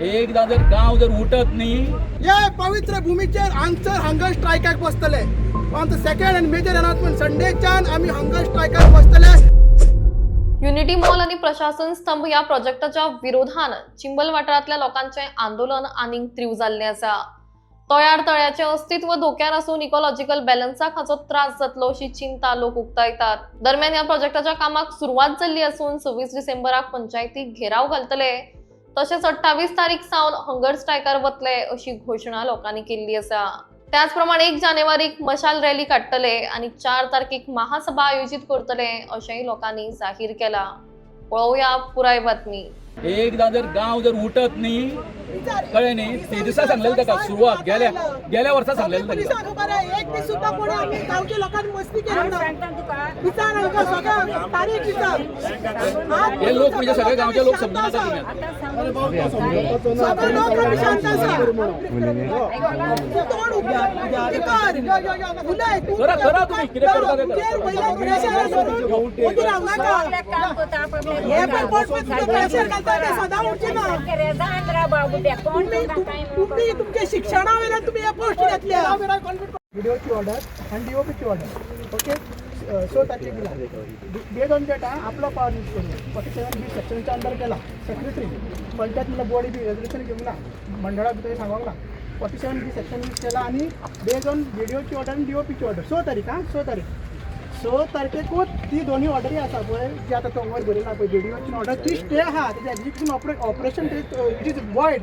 एकदा जर गाव जर उठत नाही या पवित्र भूमीचेर हांगसर हंगर स्ट्रायकाक बसतले. आमचं सेकंड अँड मेजर अनाउन्समेंट संडेच्यान आम्ही हंगर स्ट्रायकाक बसतले. युनिटी मॉल आणि प्रशासन स्तंभ या प्रोजेक्टाच्या विरोधान चिंबल वाठारातल्या लोकांचे आंदोलन आनीक तीव्र जाल्ले आसा. तयार तळ्याचे अस्तित्व धोक्यार असून इकॉलॉजिकल बॅलन्साक हाचो त्रास जातलो अशी चिंता लोक उक्तायतात. दरम्यान या प्रोजेक्टाच्या कामाक सुरवात जाल्ली असून 26 डिसेंबराक पंचायतीक घेराव घालतले तसेच 28 तारीख सावन हंगर स्ट्रायकार वतले अशी घोषणा लोकांनी केल्ली आसा. त्याचप्रमाणे 1 जानेवारीक मशाल रॅली काडटले आणि 4 तारखेक महासभा आयोजित करतले अशेंय लोकांनी जाहीर केला. पळोवया पुराय बातमी. एकदा जर गाव जर उठत नाही कळ्ळें न्ही. ते दिसा सांगलेलें ताका सुरवात गेल्या वर्सा सांगलेलें ताका. एक दीस सुद्धा कोणी आम्ही गावच्या लोकांनी मस्ती केली ना. विचार आमकां सगळ्या तारीख विचार. हे लोक म्हणजे सगळे गावचे लोक समजून येतात सगळे लोक आम्ही शांत आसा. तोंड उलय तू करा तुम्ही कितें करता ते करा. मोदी राव नाका. हे पण कोण प्रेशर घालता ते सदां उठचे ना. तुम्ही तुमच्या शिक्षणा वेळेला तुम्ही या पोस्ट घेतल्या. व्हिडिओची ऑर्डर आणि डीओपीची ऑर्डर ओके 16 तारखेक दिला. बेज ऑन डेटा आपला पावर यूज करून 47B सेक्शनच्या अंडर केला. सेक्रेटरी पंचायत मला बॉडी बी रेजोल्युशन घेऊन ना मंडळा भितर सांगूंक ना 47B सेक्शन यूज केला आणि बेज ऑन व्हिडिओची ऑर्डर आणि डीओपीची ऑर्डर 6 तारीख 6 तारखेकूच ती दोन्ही ऑर्डरी आसा पळय जी आतां तो वर बरयला पळय व्हिडिओची ऑर्डर ती स्टे आहा. तेजें execution operation it is void.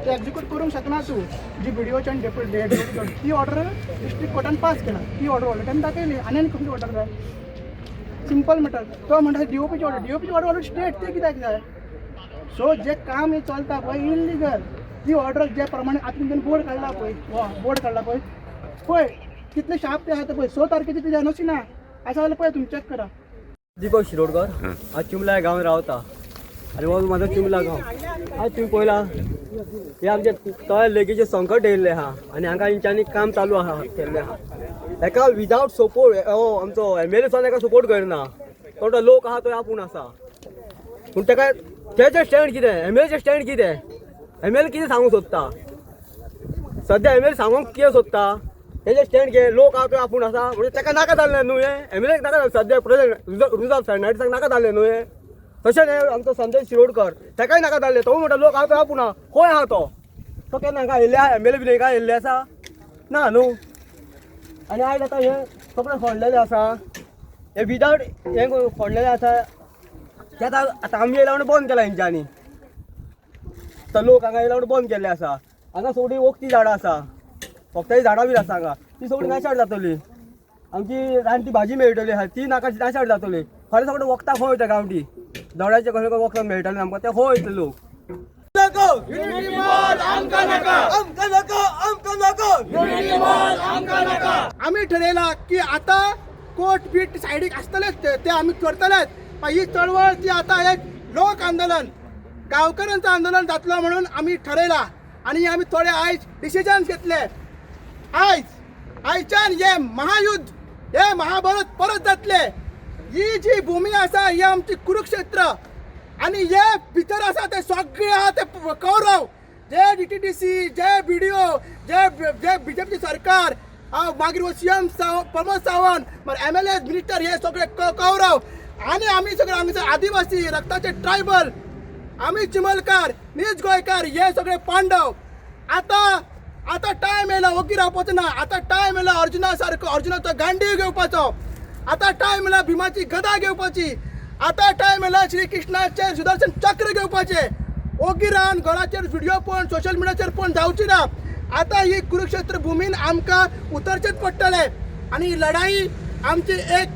ते एक्झिक्यूट करूंक शकना तूं. जी व्हिडिओची आनी डेप्युटी ती ऑर्डर डिस्ट्रिक्ट कोर्टान पास केला. ती ऑर्डर ऑलरेडी दाखयली आनी कसली ऑर्डर जाय. Simple matter. तो म्हणटा डीओपीची ऑर्डर ऑलरेडी स्टेट ते कित्याक जाय. सो जे काम हे चलता पळय इलिगल ती ऑर्डर जे प्रमाणे आतां तुमच्यान बोर्ड काडला पळय पळय कितले शार्प ते आहा ते पळय 6 तारखेची तुजी एनओसी ना आसा जाल्यार पळय तुम्ही चॅक करा. दीपक शिरोडकर आज चिमला गांव रावता आणि हो माझा चिमला गांव. आज तुम्ही पळयला हे आमचे तळ्या लेगीचे संकट येयल्ले आहा आणि हांगा हेंच्यांनी काम चालू आहा केल्लें आहा. हेका विदावट सपोर्ट आमचो MLA सुद्दां हेका सपोर्ट करना. तो लोक आहा तो आपूण आसा पूण तेका तेजें स्टँड कितें MLAचें स्टँड कितें. MLA कितें सांगूंक सोदता सद्या MLA सांगूंक कितें सोदता तेजे स्टँड घे. लोक आहा तो आपूण आसा म्हणजे तेका नाका जाल्लें न्हू हे. MLA नाका सद्या प्रेसिडेंट रुजाव नायडसाक नाका जाल्लें न्हू हे. तशें न्ही आमचो संजय शिरोडकर तेकाय नाका जाल्लें. तो म्हणटा लोक आहा तो आपूण आहा खंय आहा तो केन्ना हांगा येयल्ले आहा. MLA बी हांगा येयल्ले आसा ना न्हू. आनी आयज आतां हे सगळें फोडलेलें आसा. हे विदावट हे फोडलेलें आसा ते आतां आमी येयला म्हणून बंद केला हेंच्यांनी. तर लोक हांगा येयला म्हणून बंद केल्ले आसा. हांगा सगळीं वखदी झाडां आसा. वखदाची झाडां बी आसा हांगा ती सगळीं नाशाड जातली. आमची रानटी भाजी मेळटली आहा ती नाशाड जातली. फाल्यां सगळें वखदां खंय वयता गांवठी झाडाचे कशें वखदां मेळटलें आमकां ते खंय वयतले लोक. आम्ही ठरयला की आता कोर्ट बीट सायडीक आसतलेच ते आम्ही करतलेच. पण ही चळवळ ती आता एक लोक आंदोलन गांवकऱ्यांचं आंदोलन जातलं म्हणून आम्ही ठरयला आणि आम्ही थोडे आयज डिसिजन घेतले. आयच्यान हे महायुद्ध हे महाभारत परत जातले. ही जी भूमी आसा ही आमची कुरुक्षेत्र आणि हे भितर आसा ते सगळे आहा ते कौरव. जे DTDC जे BDO जे BJP सरकार मागीर CM Pramod Sawant MLA minister हे सगळे कौरव आणि आम्ही सगळे हांगसर आदिवासी रक्ताचे ट्रायबल आम्ही चिमलकार नीज गोंयकार हे सगळे पांडव. आता टायम येयला ओगी रावपाचो ना. आता टायम येयला अर्जुना सारको अर्जुनाचो गांडीव घेवपाचो. आता टायम येयला भीमाची गदा घेवपाची. आता टायम येयला श्री कृष्णाचे सुदर्शन चक्र घेवपाचे. ओगी रावन घराचेर व्हिडिओ पळोवन सोशल मिडियाचेर पळोवन जावची ना. आता ही कुरुक्षेत्र भूमीन आमकां उतरचेच पडटले आणि ही लढाई आमची एक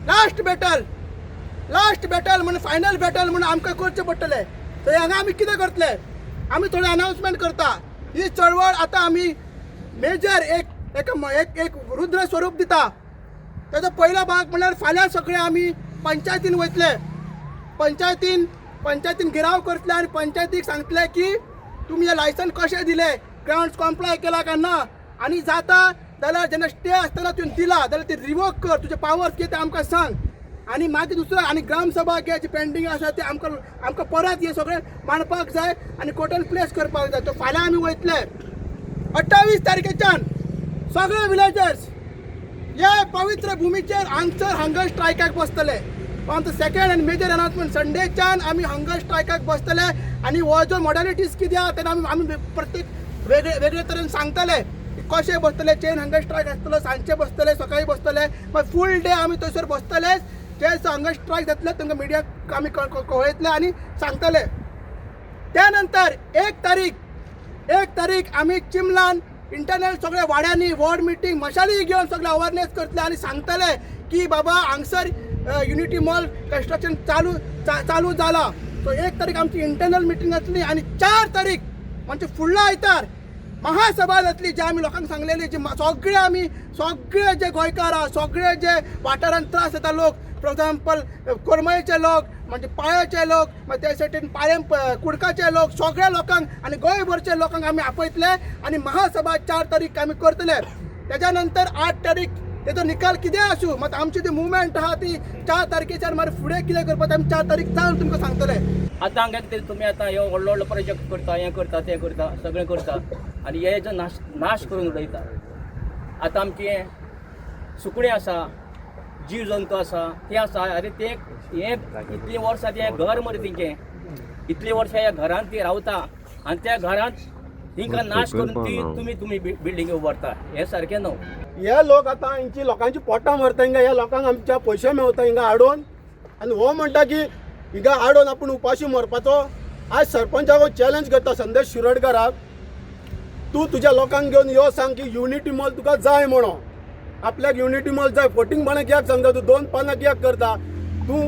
लास्ट बॅटल म्हणून फायनल बॅटल म्हणून आमकां करचें पडटलें. तर हांगा आमी कितें करतले आमी थोडे अनाउन्समेंट करता. ही चळवळ आता आमी मेजर एक रुद्र स्वरूप दिता. त्याचा पहिला भाग म्हणल्यार फाल्यां सगळे आमी पंचायतीन वयतले. पंचायतीन गिराव करतले आणि पंचायतीक सांगतले की तुम्ही हे लायसन कशें दिले ग्राउंड्स कॉम्प्लाय केला काय ना. आणि जाता जाल्यार जेन्ना स्टे आसतना तुवें दिला जाल्यार ती रिवोक कर. तुजे पावर्स कितें आमकां सांग. आणि मागीर दुसरो आणि ग्रामसभा जे पेंडींग आसा ते आमकां परत हे सगळें मांडपाक जाय आनी कोर्टान प्लेस करपाक जाय. तो फाल्यां आमी वयतले 28 तारखेच्यान सगळे विलेजर्स हे पवित्र भुमीचेर हांगसर हंगर स्ट्रायकाक बसतले. On the second and major announcement संडेच्यान आमी हंगर स्ट्रायकाक बसतले आनी हो जो मॉडलिटीज कितें आहा तेन्ना आमी प्रत्येक वेगळे तरेन सांगतले कशें बसतले. चेन हंगर स्ट्रायक आसतलो, सांजचे बसतले, सकाळी बसतले, मागीर फूल डे आमी थंयसर बसतले. जे हंगर स्ट्रायक जातले तांकां मिडियाक आमी कळयतले आनी सांगतले. त्या नंतर 1 तारीख आमी चिमलान इंटरनल सगळ्या वाड्यांनी वॉर्ड मिटींग मशाली घेवन सगळे अवेअरनेस करतले आनी सांगतले की बाबा हांगसर युनिटी मॉल कंस्ट्रक्शन चालू जाला. सो 1 तारीख आमची इंटरनल मिटींग जातली आनी 4 तारीख म्हणजे फुडलो आयतार महासभा जातली. जे आमी लोकांक सांगलेली जी सगळे जे गोंयकार आहा, सगळे जे वाठारांत त्रास जाता लोक, फॉर एग्जाम्पल कोरमयेचे लोक, म्हणजे पाळ्याचे लोक, मागीर त्या सायडीन कुडकाचे लोक, सगळ्या लोकांक आनी गोंयभरच्या लोकांक आमी आपयतले आनी महासभा 4 तारीख आमी करतले. तेज्या नंतर 8 तारीख तेजो निकाल कितें आसूं, मात आमची ती मुवमेंट आहा ती 4 तारखेच्यान मागीर फुडें कितें करपाचें आमी 4 तारीख जावन तुमकां सांगतले. आतां हांगा कितें तुमी आतां हे व्हडलो व्हडलो प्रोजेक्ट करता, हें करता, तें करता, सगळें करता आनी हे जो नाश करून उडयता. आतां आमची सुकणीं आसा, जीव जंतू आसा, ते आसा. अरे ते हे इतलीं वर्सां तें घर मरे तेंचें, इतलीं वर्सां ह्या घरांत ती रावता आनी त्या घरांत हिंका नाश करून तुमी बिल्डिंगी उबारता. हें सारकें न्हू. हे लोक आतां हांची लोकांची पोटां मरता, हिंगा ह्या लोकांक आमच्या पयशे मेवता हिंगा हाडून आनी हो म्हणटा की हिंगा हाडून आपूण उपाशी मरपाचो. आज सरपंचाक चॅलेंज करता संदेश शिरोडकराक, तूं तुज्या लोकांक घेवन यो सांग की युनिटी मॉल तुका जाय म्हणो. आपल्याक युनिटी मॉल जाय, फटींगपणां कित्याक सांगता तूं, 2 पानां कित्याक करता तूं.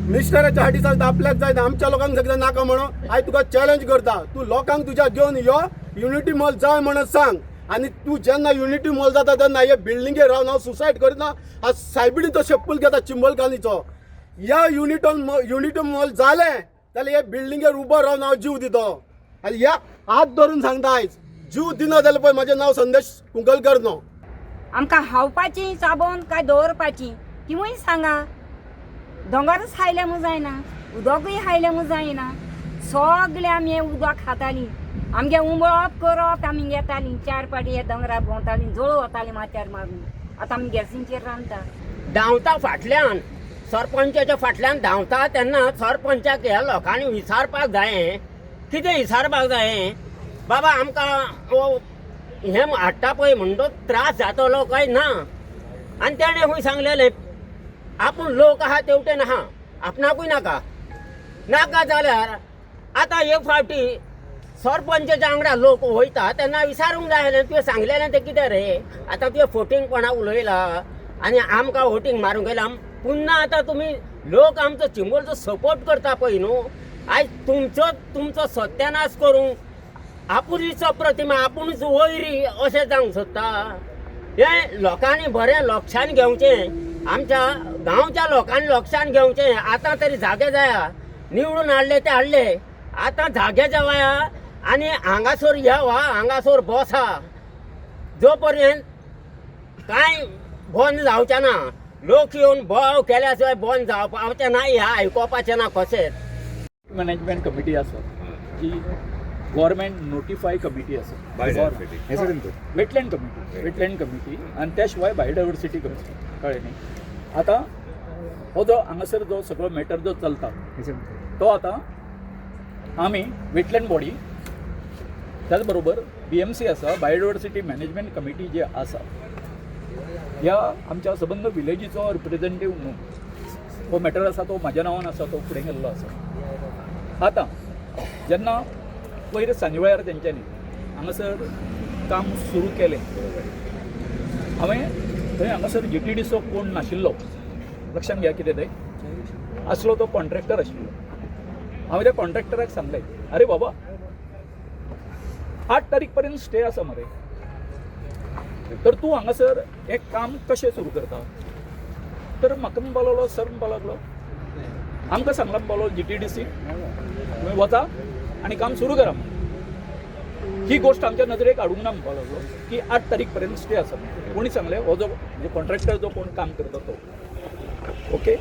मिनिस्टराच्या हाटी सांगता आपल्याक जाय, आमच्या लोकांक सांगता नाका म्हणो. आयज तुका चॅलेंज करता, तूं लोकांक तुज्या घेवन यो, युनिटी मॉल जाय म्हणून सांग. आनी तूं जेन्ना युनिटी मॉल जाता तेन्ना हे बिल्डिंगेर रावन हांव सुसायड करिना, आज सायबिणीन तो शेप्पूल घेता चिंबलकानीचो. ह्या युनिटी मॉल जालें जाल्यार हे बिल्डिंगेर उबो रावन हांव जीव दितो. आनी ह्या हात धरून सांगता आयज जीव दिना जाल्यार पळय म्हजें नांव संदेश कुंकलकर न्हू. आमकां खावपाची चाबोन काय दवरपाची तिवूय सांगा. दोंगरच हायल्यामू जायना, उदकूय हायल्यामू जायना. सगळे आमी हें उदक खातालीं, आमगे उमळप करप आमी घेतालीं. 4 पाटी हे दोंगरार भोंवतालीं, जळू वतालीं माथ्यार मारून. आतां आमी गॅसींचेर रांदता. धांवता फाटल्यान, सरपंचाच्या फाटल्यान धांवता तेन्ना सरपंचाक ह्या लोकांनी विचारपाक जाय, कितें विचारपाक जाय, बाबा आमकां हें हाडटा पळय म्हणटो त्रास जातलो काय ना. आनी तेणें खंय सांगलेलें आपूण लोक आहा तेवटेन आहा, आपणाकूय नाका जाल्यार आतां एक फावटी सरपंचाच्या वांगडा लोक वयता तेन्ना विचारूंक जाय, तुवें सांगलेलें तें कितें रे. आतां तुवें फोटींगपणां उलयला आनी आमकां वोटींग मारूंक गेला. पुन्हा आतां तुमी लोक आमचो चिंबोलचो सपोर्ट करता पळय न्हू. आयज तुमचो सत्यानाश करूंक आपुलीचो प्रतिमा आपुणूच वयरी अशें जावंक सोदता. हें लोकांनी बरें लक्षान घेवचें, आमच्या गांवच्या लोकांनी लक्षान घेवचें. आतां तरी जागे जाया, निवडून हाडले ते हाडले, आतां जागे जावया आनी हांगासर या वा हांगासर बसा. जो पर्यंत कांय बंद जावचें ना, लोक येवन बोवाळ केल्या शिवाय बंद जावपाचें ना, ह्या आयकोपाचें ना कशेंच. मॅनेजमेंट कमिटी आसा जी गव्हर्मेंट नोटिफाय कमिटी आसा, वेटलँड कमिटी आनी त्या शिवाय बायोडायवर्सिटी कमिटी, कळ्ळें न्ही. आतां हो जो हांगासर जो सगळो मॅटर जो चलता तो आतां आमी वेटलँड बॉडी, त्याच बरोबर BMC आसा, बायोडायवर्सिटी मॅनेजमेंट कमिटी जी आसा, ह्या आमच्या सबंद विलेजीचो रिप्रेझेंटेटीव म्हणून हो मॅटर आसा तो म्हाज्या नांवान आसा, तो फुडें गेल्लो आसा. आतां जेन्ना पयर सांजे वेळार तेंच्यांनी हांगासर काम सुरू केलें, हांवें थंय हांगासर GTDचो कोण नाशिल्लो, लक्षान घ्या कितें तें आसलो, तो कॉन्ट्रॅक्टर आशिल्लो. हांवें त्या कॉन्ट्रॅक्टराक सांगलें, अरे बाबा 8 तारीख पर्यंत स्टे आसा मरे, तर तूं हांगासर हें काम कशें सुरू करता. तर म्हाका म्हणपा लागलो, सर म्हणपा लागलो, आमकां सांगला म्हणपा लागलो GTDC तुमी वचा आनी काम सुरू करा. ही गोष्ट आमच्या नदरेक हाडूंक ना म्हणपा लागलो की 8 तारीख पर्यंत स्टे आसा. कोणी सांगलें, हो जो कॉन्ट्रॅक्टर जो कोण काम करता तो, ओके.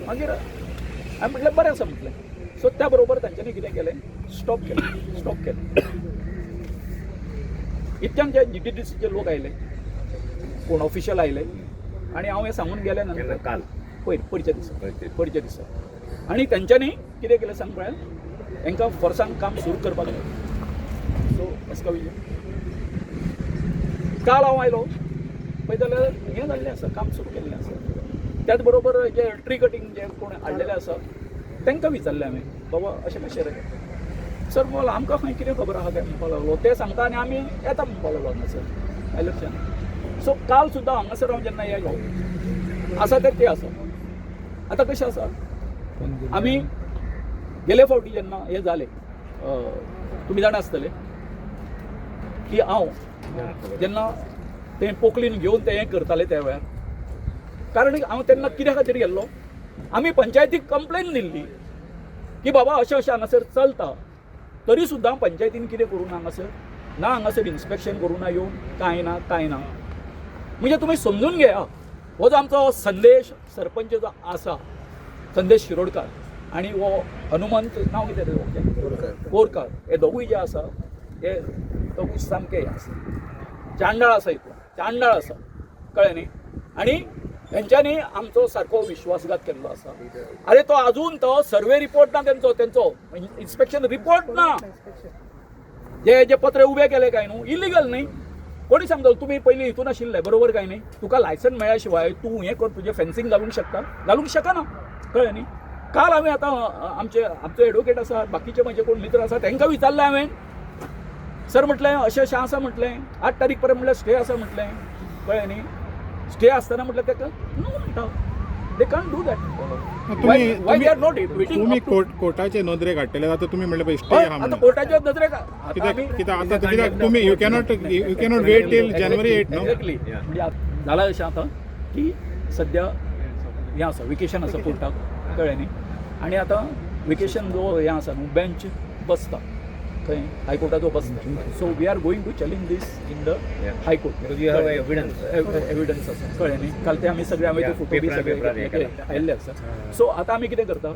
मागीर हांवें म्हटलें बरें आसा म्हटलें. सो त्या बरोबर तांच्यांनी कितें केलें, स्टॉप केलें. इतक्यान जे GTDCचे लोक आयले, कोण ऑफिशियल आयले आनी हांव हें सांगून गेले नंतर काल पयरच्या दिसा आनी तेंच्यांनी कितें केलें सांग पळयात, हांकां फोर्सान काम सुरू करपाक लायलें. सो एसका विजय काल हांव आयलो पळय जाल्यार हें जाल्लें आसा, काम सुरू केल्लें आसा. त्याच बरोबर जे ट्री कटींग जे कोण हाडलेले आसा तांकां विचारलें हांवें, बाबा अशें कशें रे. सर म्हणलो आमकां खंय कितें खबर आहा काय म्हणपाक लागलो. ते सांगता आनी आमी येता म्हणपाक लागलो हांगासर. आय लक्षांत. सो काल सुद्दां हांगासर हांव जेन्ना येयलो आसा ते आसा. आतां कशें आसा, आमी गेले फावटी जेन्ना हें जालें, तुमी जाणा आसतले की हांव जेन्ना तें पोकलीन घेवन तें हें करतालें त्या वेळार, कारण हांव तेन्ना कित्या खातीर गेल्लो, आमी पंचायतीक कंप्लेन दिल्ली की बाबा अशें अशें हांगासर चलता, तरी सुद्दां पंचायतीन कितें करूं ना हांगासर, ना हांगासर इन्स्पेक्शन करूं ना येवन, कांय ना. म्हणजे तुमी समजून घेया, हो जो आमचो संदेश सरपंच जो आसा, संदेश शिरोडकार आनी हो हनुमंत नांव कितें तें बोरकार, हे दोगूय जे आसा हे दोगूय सामके हे आसा, चांडाळ आसा, हितून चांडाळ आसा, कळ्ळें न्ही. आनी हेंच्यांनी आमचो सारको विश्वासघात केल्लो आसा. अरे तो अजून तो सर्वे रिपोर्ट ना तेंचो इन्स्पेक्शन रिपोर्ट ना. जे पत्रे उबे केले काय न्हू, इलिगल न्ही. कोणी सांगतलो तुमी पयलीं हितून आशिल्ले, बरोबर काय न्ही. तुका लायसन मेळ्ळ्या शिवाय तूं हें कर, तुजें फेन्सिंग घालूंक शकना, कळ्ळें न्ही. काल हांवें आतां आमचो एडवोकेट आसा, बाकीचे म्हजे कोण मित्र आसा तांकां विचारलें हांवें. सर म्हटलें अशें आसा म्हटलें, 8 तारीख पर्यंत म्हटल्यार स्टे आसा म्हटलें, कळ्ळें न्ही. स्टे आसतना म्हटल्यार ताका नो म्हणटा, they can't do that. Y they are not waiting. तुम्ही कोर्टाचे नदरेक हाडटले जाता, तुम्ही म्हणले स्टे आहा आता म्हणून. कोर्टाच्या नदरेक कित्याक तुम्ही यू कॅनॉट वेट टिल जानेवारी 8 न्हू. एक्झॅक्टली. म्हणजे जालां अशें आतां की सद्या हें आसा, वेकेशन आसा कोर्टाक, कळ्ळें न्ही. आनी आतां वेकेशन जो हें आसा न्हू, बेंच बसता खंय हायकोर्टाचो बसता. So we are going to challenge this in the high court. Evidence आसा, कळ्ळें न्ही. काल ते आमी सगळे हांवें तो फोटो बी सगळे आयिल्ले आसा. सो आतां आमी कितें करता,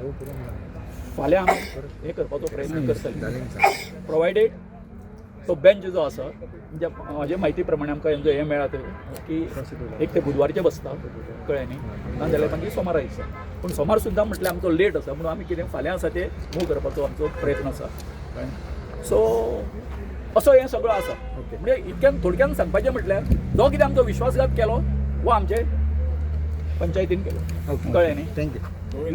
फाल्यां आमी हें करपाचो प्रयत्न करतले, प्रोवायडेड तो बेंच जो आसा, म्हणजे म्हाजे म्हायती प्रमाणे आमकां हेंचो हें मेळ्ळा की एक ते बुधवारचे बसता, कळ्ळें न्ही. नाजाल्यार मागीर सोमारा दिसा. पूण सोमार सुद्दां म्हटल्यार आमचो लेट आसा, म्हणून आमी कितें फाल्यां आसा ते मूव करपाचो आमचो प्रयत्न आसा, कळ्ळें. सो असो हें सगळो आसा. म्हणजे इतक्यान थोडक्यान सांगपाचें म्हटल्यार जो कितें आमचो विश्वासघात केलो वो आमचे पंचायतीन केलो, कळ्ळें न्ही. थँक्यू.